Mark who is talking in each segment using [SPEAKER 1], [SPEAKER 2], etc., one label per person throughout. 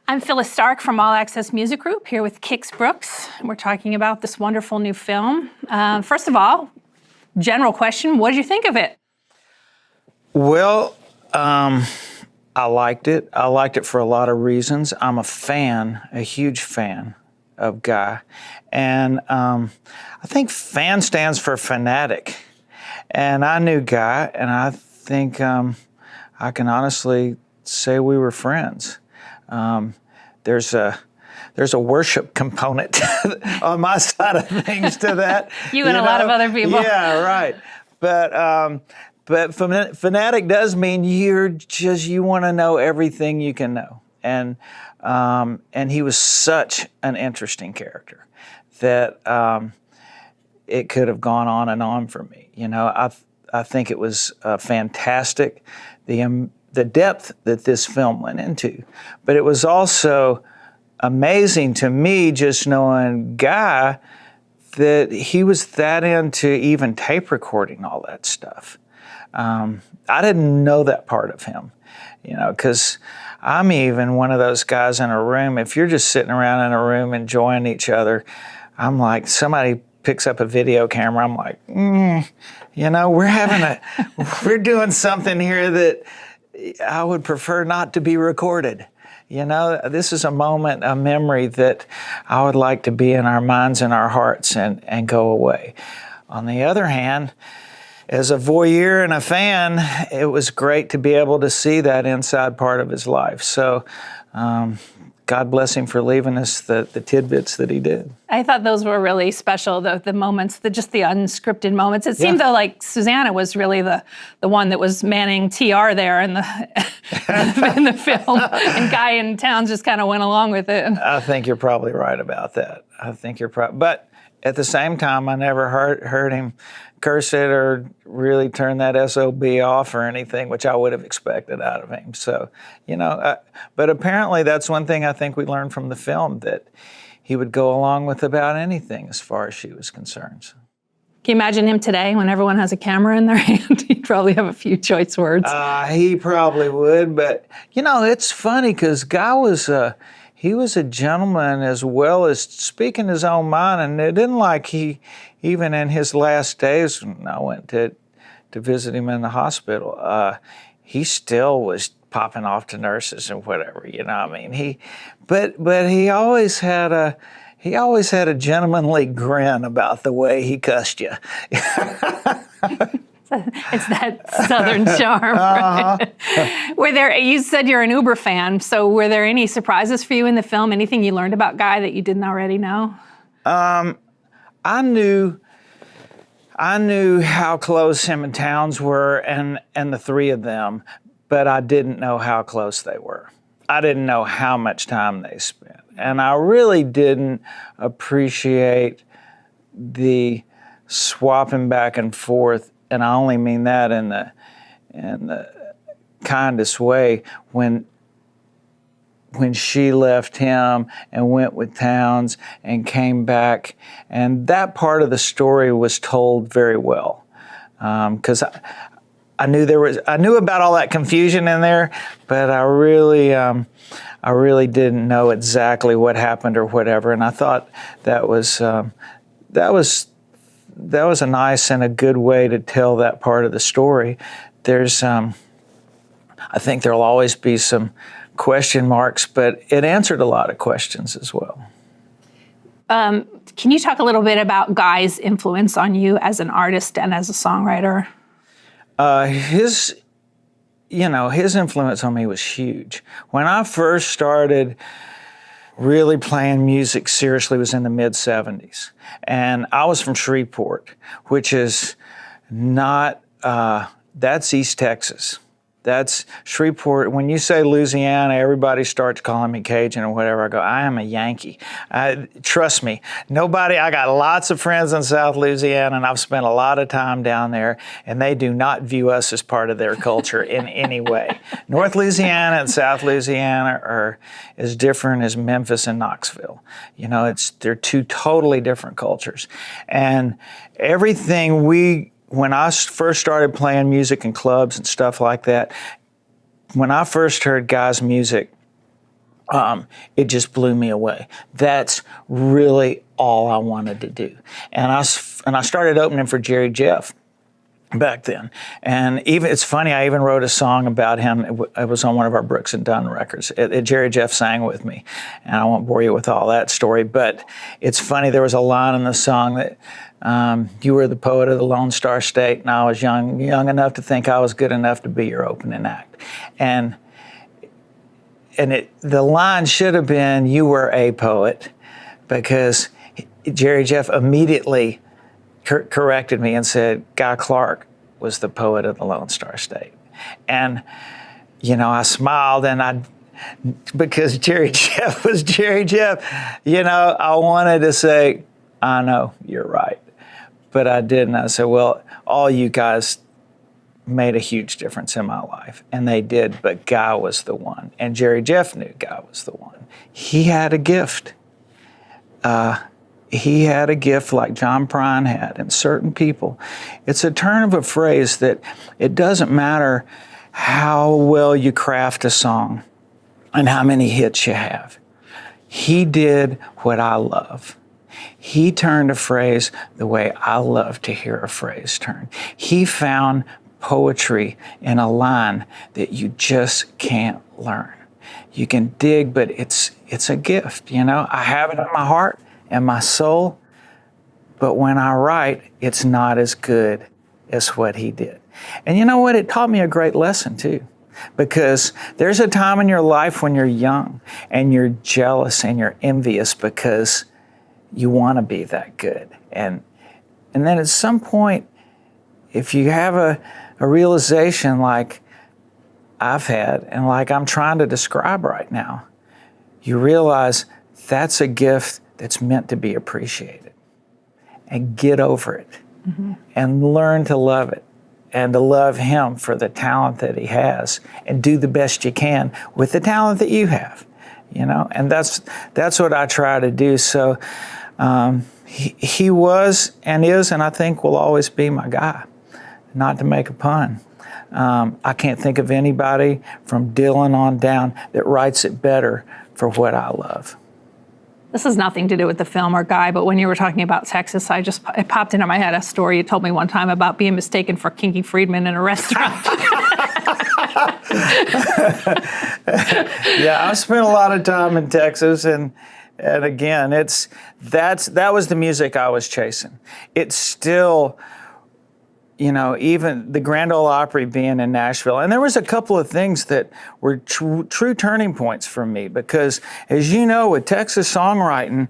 [SPEAKER 1] I'm Phyllis Stark from All Access Music Group, here with Kix Brooks. We're talking about this wonderful new film. First of all, general question, what did you think of it?
[SPEAKER 2] Well, I liked it. I liked it for a lot of reasons. I'm a fan, a huge fan of Guy. And I think fan stands for fanatic. And I knew Guy, and I think I can honestly say we were friends. There's a worship component on my side of things to that.
[SPEAKER 1] you and a lot of other people.
[SPEAKER 2] Yeah, right. But fanatic does mean you want to know everything you can know. And he was such an interesting character that it could have gone on and on for me. You know, I think it was fantastic, the depth that this film went into. But it was also amazing to me just knowing Guy that he was that into even tape recording all that stuff. I didn't know that part of him, you know, because I'm even one of those guys in a room, if you're just sitting around in a room enjoying each other, I'm like, somebody picks up a video camera, I'm like, you know, we're doing something here that I would prefer not to be recorded. You know, this is a moment, a memory that I would like to be in our minds and our hearts and go away. On the other hand, as a voyeur and a fan, it was great to be able to see that inside part of his life. So God bless him for leaving us the tidbits that he did.
[SPEAKER 1] I thought those were really special, the moments, just the unscripted moments. It seemed though like Susanna was really the one that was manning TR there in the in the film, and Guy and Townes just kind of went along with it.
[SPEAKER 2] I think you're probably right about that. But at the same time, I never heard him curse it or really turn that SOB off or anything, which I would have expected out of him. So, you know, but apparently that's one thing I think we learned from the film, that he would go along with about anything as far as she was concerned. So.
[SPEAKER 1] Can you imagine him today when everyone has a camera in their hand? He'd probably have a few choice words.
[SPEAKER 2] He probably would, but, you know, it's funny because Guy was he was a gentleman as well as speaking his own mind, and it didn't like he, even in his last days, when I went to visit him in the hospital, he still was popping off to nurses and whatever, you know. I mean, but he always had a gentlemanly grin about the way he cussed you.
[SPEAKER 1] It's that Southern charm, right? You said you're an Uber fan, so were there any surprises for you in the film? Anything you learned about Guy that you didn't already know?
[SPEAKER 2] I knew how close him and Townes were, and the three of them, but I didn't know how close they were. I didn't know how much time they spent, and I really didn't appreciate the swapping back and forth. And I only mean that in the kindest way, when she left him and went with Townes and came back, and that part of the story was told very well, because I knew about all that confusion in there, but I really didn't know exactly what happened or whatever, and I thought that was a nice and a good way to tell that part of the story. There's, I think there'll always be some question marks, but it answered a lot of questions as well.
[SPEAKER 1] Can you talk a little bit about Guy's influence on you as an artist and as a songwriter?
[SPEAKER 2] His influence on me was huge. When I first started really playing music seriously was in the mid-'70s. And I was from Shreveport, which is not, that's East Texas. That's Shreveport. When you say Louisiana, everybody starts calling me Cajun or whatever. I go, I am a Yankee. Trust me, I got lots of friends in South Louisiana, and I've spent a lot of time down there, and they do not view us as part of their culture in any way. North Louisiana and South Louisiana are as different as Memphis and Knoxville. You know, they're two totally different cultures. And everything when I first started playing music in clubs and stuff like that, when I first heard Guy's music, it just blew me away. That's really all I wanted to do. And I started opening for Jerry Jeff back then. And even it's funny, I even wrote a song about him. It was on one of our Brooks and Dunn records. Jerry Jeff sang with me. And I won't bore you with all that story, but it's funny, there was a line in the song that you were the poet of the Lone Star State, and I was young enough to think I was good enough to be your opening act. And the line should have been, you were a poet, because Jerry Jeff immediately corrected me and said, Guy Clark was the poet of the Lone Star State. And, I smiled, and because Jerry Jeff was Jerry Jeff, I wanted to say, I know, you're right. But I didn't. I said, well, all you guys made a huge difference in my life. And they did, but Guy was the one. And Jerry Jeff knew Guy was the one. He had a gift. He had a gift like John Prine had, and certain people. It's a turn of a phrase that it doesn't matter how well you craft a song and how many hits you have. He did what I love. He turned a phrase the way I love to hear a phrase turn. He found poetry in a line that you just can't learn. You can dig, but it's a gift, I have it in my heart and my soul, but when I write, it's not as good as what he did. And you know what? It taught me a great lesson too, because there's a time in your life when you're young and you're jealous and you're envious because you want to be that good. And then at some point, if you have a realization like I've had and like I'm trying to describe right now, you realize that's a gift that's meant to be appreciated. And get over it. Mm-hmm. And learn to love it. And to love him for the talent that he has. And do the best you can with the talent that you have. And that's what I try to do. So he was and is, and I think will always be my guy. Not to make a pun. I can't think of anybody from Dylan on down that writes it better for what I love.
[SPEAKER 1] This has nothing to do with the film or Guy, but when you were talking about Texas, it popped into my head a story you told me one time about being mistaken for Kinky Friedman in a restaurant.
[SPEAKER 2] Yeah, I spent a lot of time in Texas, and again, that was the music I was chasing. It's still, even the Grand Ole Opry being in Nashville. And there was a couple of things that were true turning points for me, because as you know, with Texas songwriting,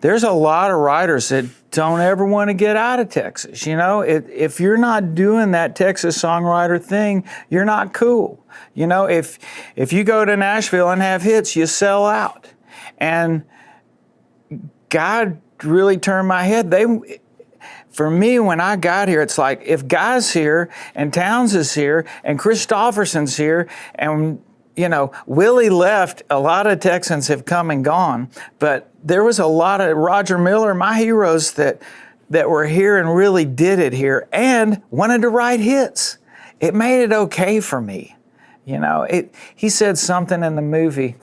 [SPEAKER 2] there's a lot of writers that don't ever want to get out of Texas. If you're not doing that Texas songwriter thing, you're not cool. If you go to Nashville and have hits, you sell out. And God really turned my head. For me, when I got here, it's like, if Guy's here and Townes is here and Christopherson's here and, Willie left, a lot of Texans have come and gone, but there was a lot of Roger Miller, my heroes that were here and really did it here and wanted to write hits. It made it okay for me. He said something in the movie,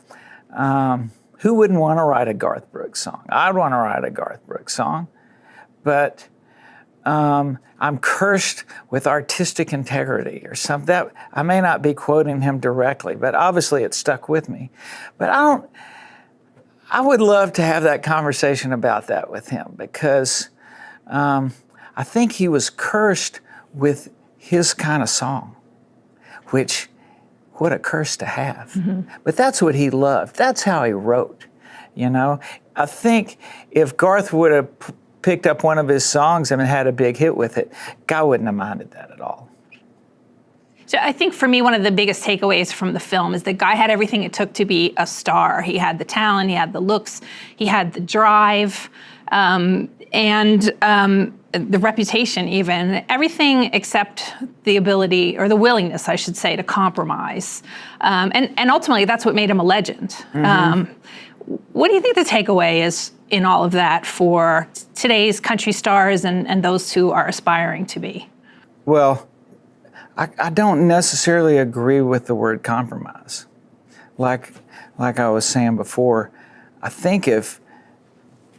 [SPEAKER 2] who wouldn't want to write a Garth Brooks song? I'd want to write a Garth Brooks song, but I'm cursed with artistic integrity or something. That I may not be quoting him directly, but obviously it stuck with me. But I would love to have that conversation about that with him, because I think he was cursed with his kind of song, which, what a curse to have. Mm-hmm. But that's what he loved. That's how he wrote, I think if Garth would have picked up one of his songs and had a big hit with it, Guy wouldn't have minded that at all.
[SPEAKER 1] So I think for me, one of the biggest takeaways from the film is that Guy had everything it took to be a star. He had the talent, he had the looks, he had the drive, and the reputation even, everything except the ability, or the willingness, I should say, to compromise. And ultimately, that's what made him a legend. Mm-hmm. What do you think the takeaway is in all of that for today's country stars and those who are aspiring to be?
[SPEAKER 2] Well, I don't necessarily agree with the word compromise. like I was saying before, I think if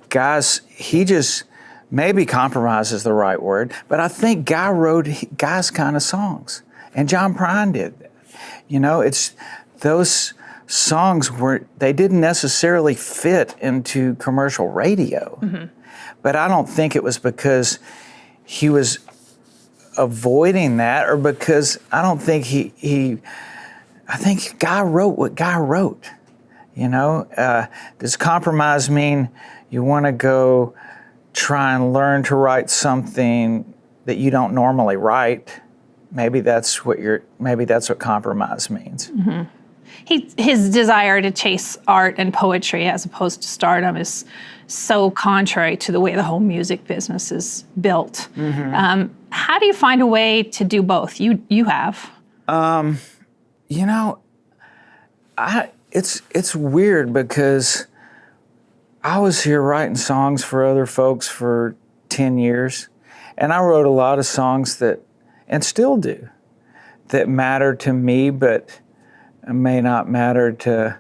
[SPEAKER 2] guys, he just, maybe compromise is the right word, but I think Guy wrote Guy's kind of songs, and John Prine did that. You know, it's those songs they didn't necessarily fit into commercial radio, but I don't think it was because he was avoiding that, or because I don't think I think Guy wrote what Guy wrote. You know, does compromise mean you want to go try and learn to write something that you don't normally write? Maybe that's what compromise means.
[SPEAKER 1] His desire to chase art and poetry as opposed to stardom is so contrary to the way the whole music business is built. How do you find a way to do both? You have.
[SPEAKER 2] You know, it's weird because I was here writing songs for other folks for 10 years, and I wrote a lot of songs and still do, that matter to me, but may not matter to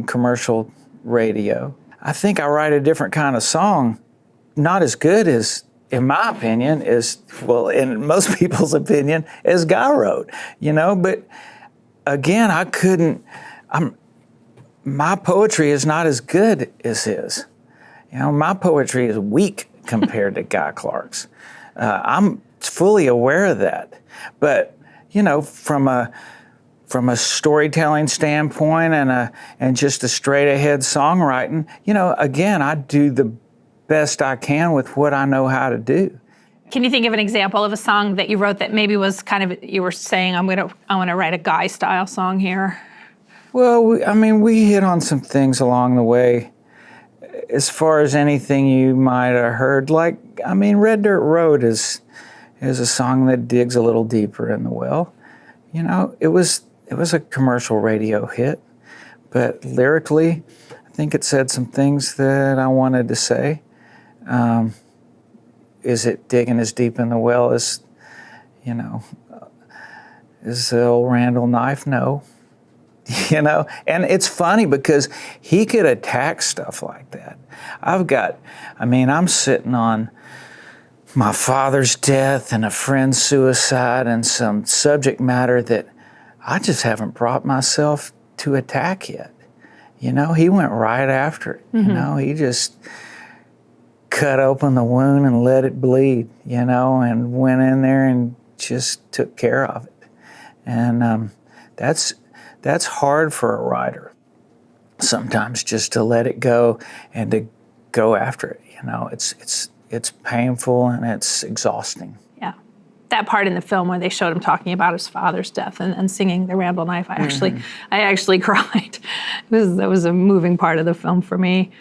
[SPEAKER 2] commercial radio. I think I write a different kind of song, not as good as, in my opinion, in most people's opinion, as Guy wrote, you know, but again, my poetry is not as good as his. You know, my poetry is weak compared to Guy Clark's. I'm fully aware of that. But, you know, from a storytelling standpoint and just a straight ahead songwriting, you know, again, I do the best I can with what I know how to do.
[SPEAKER 1] Can you think of an example of a song that you wrote that maybe was kind of, you were saying, I want to write a Guy style song here?
[SPEAKER 2] Well, we hit on some things along the way. As far as anything you might have heard, Red Dirt Road is a song that digs a little deeper in the well. You know, it was a commercial radio hit, but lyrically, I think it said some things that I wanted to say. Is it digging as deep in the well as, you know, is the old Randall knife? No. You know, and it's funny because he could attack stuff like that. I'm sitting on my father's death and a friend's suicide and some subject matter that I just haven't brought myself to attack yet. You know, he went right after it. You know, he just cut open the wound and let it bleed, you know, and went in there and just took care of it. And that's hard for a writer sometimes, just to let it go and to go after it. You know, it's painful and it's exhausting. Yeah,
[SPEAKER 1] that part in the film where they showed him talking about his father's death and singing the Randall Knife, I actually cried. That was a moving part of the film for me.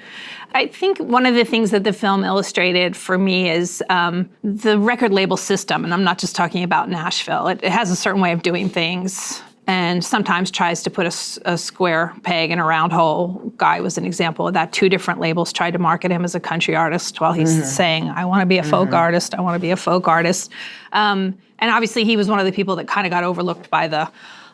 [SPEAKER 1] I think one of the things that the film illustrated for me is the record label system, and I'm not just talking about Nashville. It has a certain way of doing things, and sometimes tries to put a square peg in a round hole. Guy was an example of that. 2 different labels tried to market him as a country artist while he's saying, I want to be a folk artist, I want to be a folk artist. And obviously he was one of the people that kind of got overlooked by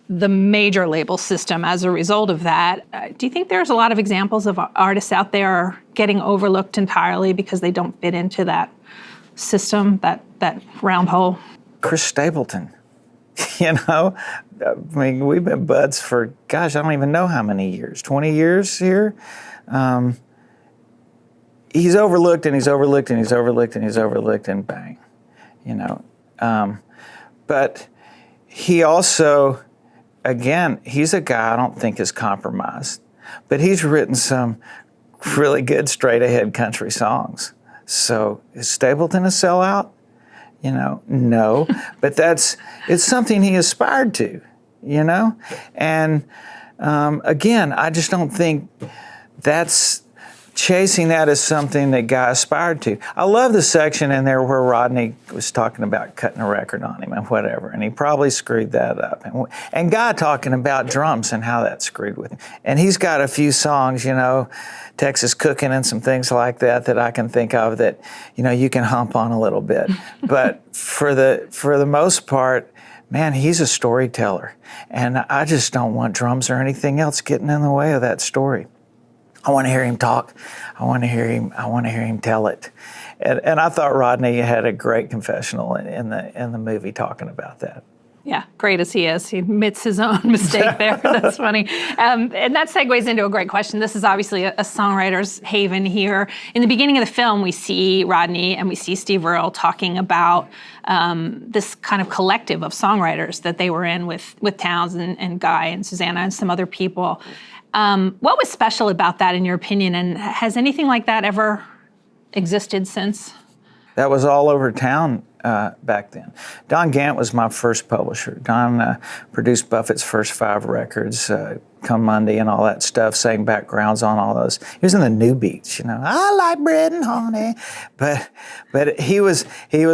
[SPEAKER 1] the major label system as a result of that. Do you think there's a lot of examples of artists out there getting overlooked entirely because they don't fit into that system, that round hole?
[SPEAKER 2] Chris Stapleton, you know? We've been buds for, gosh, I don't even know how many years, 20 years here. He's overlooked and he's overlooked and he's overlooked and he's overlooked and bang, you know. But he also, again, he's a guy I don't think is compromised, but he's written some really good straight-ahead country songs. So is Stapleton a sellout? You know, no, but it's something he aspired to, you know? And again, I just don't think chasing that is something that Guy aspired to. I love the section in there where Rodney was talking about cutting a record on him and whatever, and he probably screwed that up. And Guy talking about drums and how that screwed with him. And he's got a few songs, you know, Texas Cooking and some things like that I can think of that, you know, you can hump on a little bit. But for the most part, man, he's a storyteller, and I just don't want drums or anything else getting in the way of that story. I want to hear him talk. I want to hear him tell it. And I thought Rodney had a great confessional in the movie talking about that.
[SPEAKER 1] Yeah, great as he is. He admits his own mistake there. That's funny. And that segues into a great question. This is obviously a songwriter's haven here. In the beginning of the film, we see Rodney and we see Steve Earle talking about this kind of collective of songwriters that they were in with Townes and Guy and Susanna and some other people. What was special about that, in your opinion? And has anything like that ever existed since?
[SPEAKER 2] That was all over town back then. Don Gant was my first publisher. Don produced Buffett's first 5 records, Come Monday and all that stuff, sang backgrounds on all those. He was in the New Beats, you know. I like bread and honey. But he was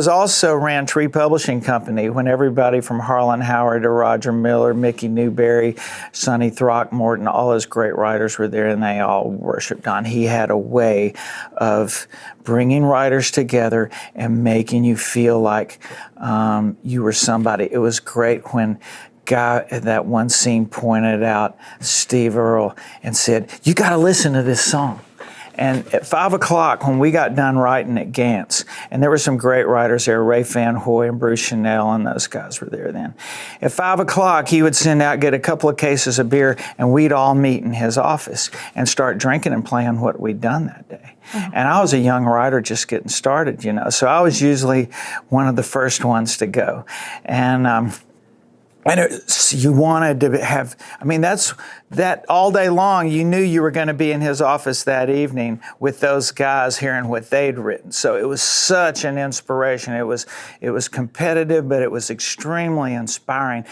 [SPEAKER 2] also ran Tree Publishing Company when everybody from Harlan Howard to Roger Miller, Mickey Newberry, Sonny Throckmorton, all those great writers were there, and they all worshiped Don. He had a way of bringing writers together and making you feel like you were somebody. It was great when Guy, that one scene, pointed out Steve Earle and said, "You got to listen to this song." And at 5 o'clock, when we got done writing at Gant's, and there were some great writers there, Ray Van Hoy and Bruce Chanel, and those guys were there then. At 5 o'clock, he would send out, get a couple of cases of beer, and we'd all meet in his office and start drinking and playing what we'd done that day. Mm-hmm. And I was a young writer just getting started, you know, so I was usually one of the first ones to go. And you wanted to have, I mean, that all day long, you knew you were going to be in his office that evening with those guys hearing what they'd written. So it was such an inspiration. It was competitive, but it was extremely inspiring.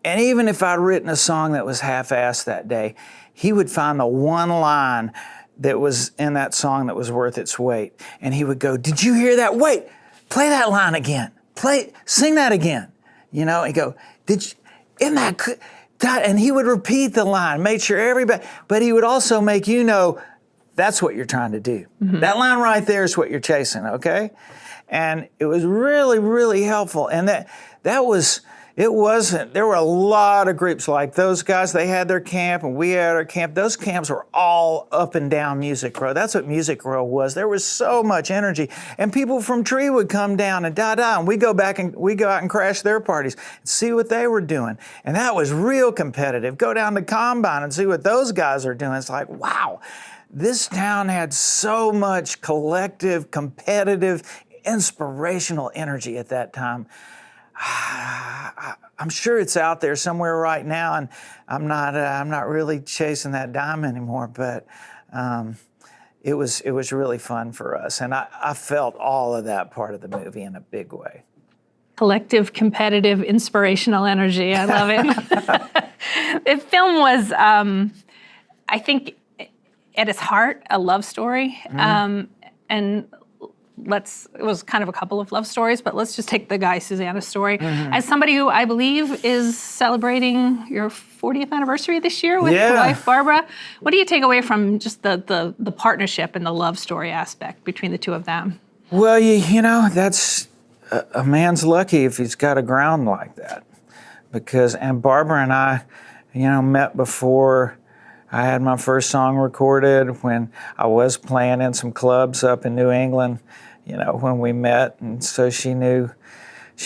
[SPEAKER 2] And even if I'd written a song that was half-assed that day, he would find the one line that was in that song that was worth its weight. And he would go, "Did you hear that? Wait, play that line again. Sing that again." You know, and go, isn't that, and he would repeat the line, made sure everybody, but he would also make you know that's what you're trying to do. Mm-hmm. That line right there is what you're chasing, okay? And it was really, really helpful. And there were a lot of groups like those guys. They had their camp and we had our camp. Those camps were all up and down Music Row. That's what Music Row was. There was so much energy. And people from Tree would come down and and we go out and crash their parties and see what they were doing. And that was real competitive. Go down to Combine and see what those guys are doing. It's like, wow, this town had so much collective, competitive, inspirational energy at that time. I'm sure it's out there somewhere right now, and I'm not really chasing that dime anymore. But it was really fun for us, and I felt all of that part of the movie in a big way.
[SPEAKER 1] Collective, competitive, inspirational energy. I love it. The film was, I think, at its heart, a love story, and it was kind of a couple of love stories, but let's just take the Guy Susanna story. Mm-hmm. As somebody who I believe is celebrating your 40th anniversary this year with your wife, Barbara, what do you take away from just the partnership and the love story aspect between the two of them?
[SPEAKER 2] Well, you know, that's a man's lucky if he's got a ground like that. And Barbara and I, you know, met before I had my first song recorded, when I was playing in some clubs up in New England, you know, when we met. And so she knew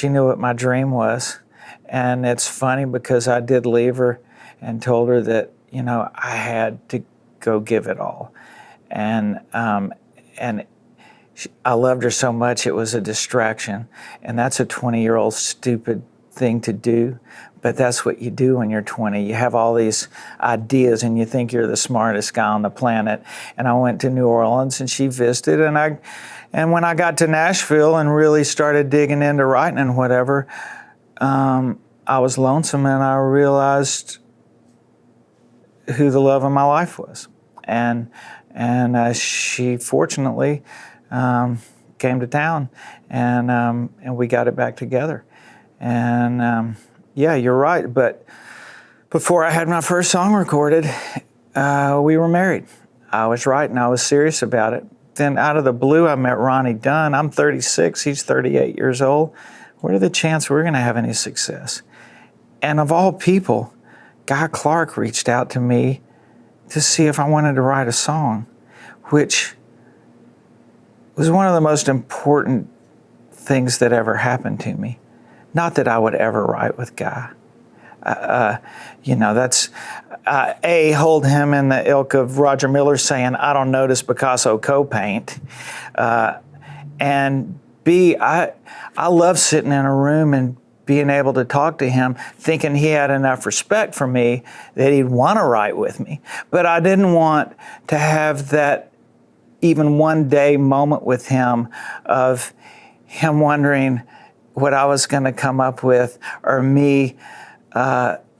[SPEAKER 2] what my dream was. And it's funny because I did leave her and told her that, you know, I had to go give it all. And I loved her so much it was a distraction. And that's a 20-year-old stupid thing to do. But that's what you do when you're 20. You have all these ideas and you think you're the smartest guy on the planet. And I went to New Orleans and she visited, and when I got to Nashville and really started digging into writing and whatever, I was lonesome and I realized who the love of my life was. And she fortunately came to town and we got it back together. And yeah, you're right. But before I had my first song recorded, we were married. I was writing. I was serious about it. Then out of the blue, I met Ronnie Dunn. I'm 36. He's 38 years old. What are the chances we're going to have any success? And of all people, Guy Clark reached out to me to see if I wanted to write a song, which was one of the most important things that ever happened to me. Not that I would ever write with Guy. That's hold him in the ilk of Roger Miller saying, "I don't notice Picasso co-paint," and B, I love sitting in a room and being able to talk to him, thinking he had enough respect for me that he'd want to write with me. But I didn't want to have that even one day moment with him of him wondering what I was going to come up with, or me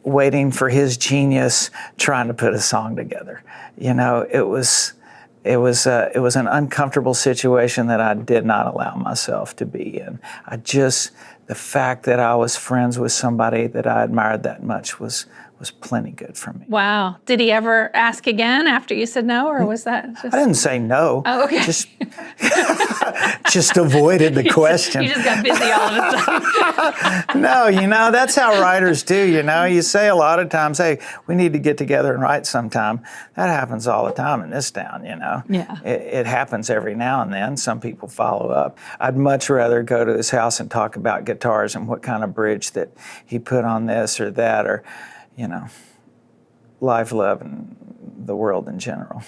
[SPEAKER 2] waiting for his genius trying to put a song together. It was an uncomfortable situation that I did not allow myself to be in. The fact that I was friends with somebody that I admired that much was plenty good for me.
[SPEAKER 1] Wow. Did he ever ask again after you said no, or was that just...
[SPEAKER 2] I didn't say no.
[SPEAKER 1] Oh, okay.
[SPEAKER 2] Just avoided the question.
[SPEAKER 1] You just got busy all of a sudden.
[SPEAKER 2] No, that's how writers do, You say a lot of times, hey, we need to get together and write sometime. That happens all the time in this town,
[SPEAKER 1] Yeah.
[SPEAKER 2] It happens every now and then. Some people follow up. I'd much rather go to his house and talk about guitars and what kind of bridge that he put on this or that, or, life, love, and the world in general.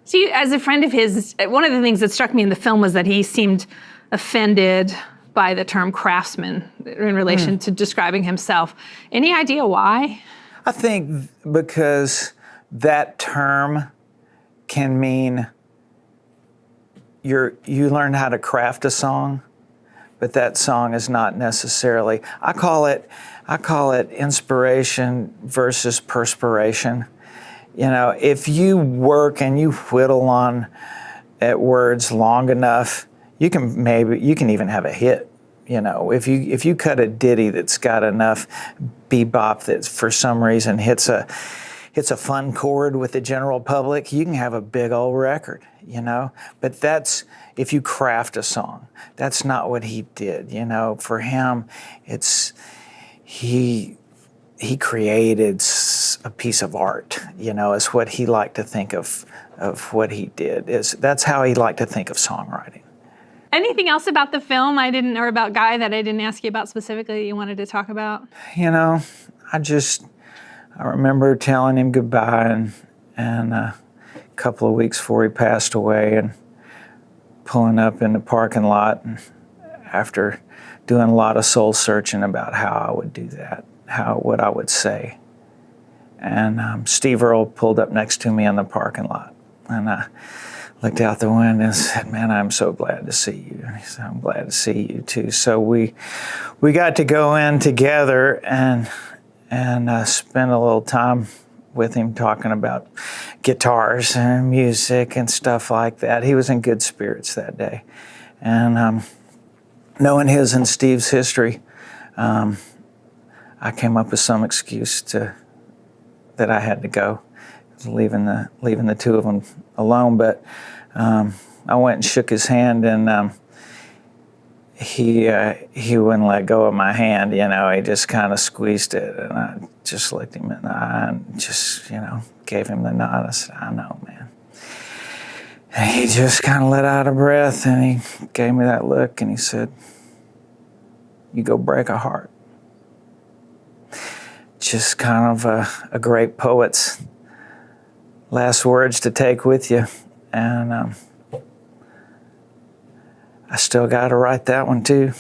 [SPEAKER 1] So you, as a friend of his, one of the things that struck me in the film was that he seemed offended by the term craftsman in relation to describing himself. Any idea why?
[SPEAKER 2] I think because that term can mean you learn how to craft a song, but that song is not necessarily. I call it inspiration versus perspiration. If you work and you whittle at words long enough, you can even have a hit. If you cut a ditty that's got enough bebop that for some reason hits a fun chord with the general public, you can have a big old record. But that's if you craft a song. That's not what he did. For him, he created a piece of art, is what he liked to think of what he did. That's how he liked to think of songwriting.
[SPEAKER 1] Anything else about the film or about Guy that I didn't ask you about specifically that you wanted to talk about?
[SPEAKER 2] I remember telling him goodbye and a couple of weeks before he passed away and pulling up in the parking lot and after doing a lot of soul searching about how I would do that, what I would say. And Steve Earle pulled up next to me in the parking lot. And I looked out the window and said, "Man, I'm so glad to see you." And he said, "I'm glad to see you too." So we got to go in together and spend a little time with him talking about guitars and music and stuff like that. He was in good spirits that day. And knowing his and Steve's history, I came up with some excuse that I had to go, leaving the two of them alone. But I went and shook his hand, and he wouldn't let go of my hand. He just kind of squeezed it, and I just looked him in the eye and just gave him the nod. I said, "I know, man." And he just kind of let out a breath, and he gave me that look, and he said, "You go break a heart." Just kind of a great poet's last words to take with you. And I still got to write that one too.